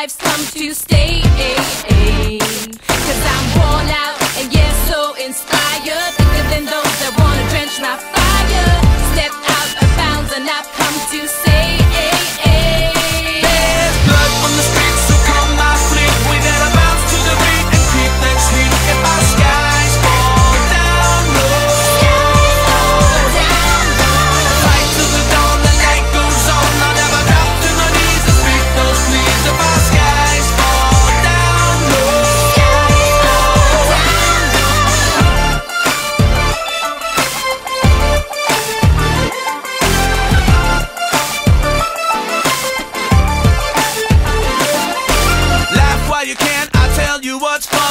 life's come to stay. Cause I'm worn out and yeah, so inspired, thicker than those that wanna drench my fire. Step out of bounds and I've come to say, there's blood on the streets, so come my fleet. We gotta bounce to the beat and keep next heat. If our skies fall down low, fight till the dawn, the night goes on. I'll never drop to my knees and speak those pleas. If our skies fall down low, laugh while you can, I tell you what's fun.